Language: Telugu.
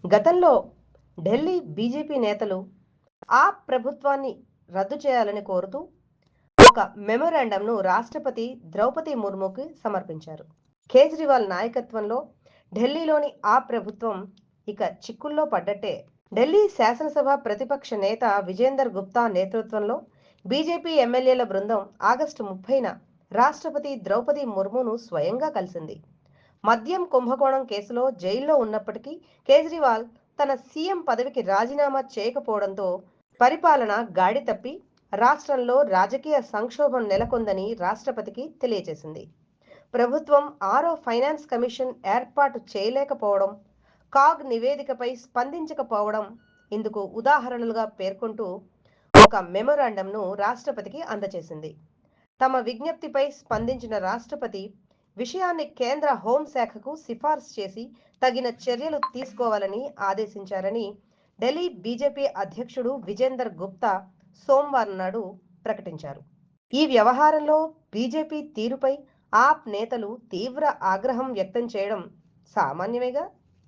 గతంలో ఢిల్లీ బీజేపీ నేతలు ఆప్ ప్రభుత్వాన్ని రద్దు చేయాలని కోరుతూ ఒక మెమొరాండంను రాష్ట్రపతి ద్రౌపది ముర్ముకి సమర్పించారు. కేజ్రీవాల్ నాయకత్వంలో ఢిల్లీలోని ఆప్ ప్రభుత్వం ఇక చిక్కుల్లో పడ్డట్టే. ఢిల్లీ శాసనసభ ప్రతిపక్ష నేత విజేందర్ గుప్తా నేతృత్వంలో బీజేపీ ఎమ్మెల్యేల బృందం ఆగస్టు 30న రాష్ట్రపతి ద్రౌపది ముర్మును స్వయంగా కలిసింది. మద్యం కుంభకోణం కేసులో జైల్లో ఉన్నప్పటికీ కేజ్రీవాల్ తన సీఎం పదవికి రాజీనామా చేయకపోవడంతో పరిపాలన గాడి తప్పి రాష్ట్రంలో రాజకీయ సంక్షోభం నెలకొందని రాష్ట్రపతికి తెలియజేసింది. ప్రభుత్వం 6వ ఫైనాన్స్ కమిషన్ ఏర్పాటు చేయలేకపోవడం, కాగ్ నివేదికపై స్పందించకపోవడం ఇందుకు ఉదాహరణలుగా పేర్కొంటూ ఒక మెమొరాండంను రాష్ట్రపతికి అందజేసింది. తమ విజ్ఞప్తిపై స్పందించిన రాష్ట్రపతి విషయాన్ని కేంద్ర హోంశాఖకు సిఫార్సు చేసి తగిన చర్యలు తీసుకోవాలని ఆదేశించారని ఢిల్లీ బీజేపీ అధ్యక్షుడు విజేందర్ గుప్తా సోమవారం నాడు ప్రకటించారు. ఈ వ్యవహారంలో బీజేపీ తీరుపై ఆప్ నేతలు తీవ్ర ఆగ్రహం వ్యక్తం చేయడం సామాన్యమేగా.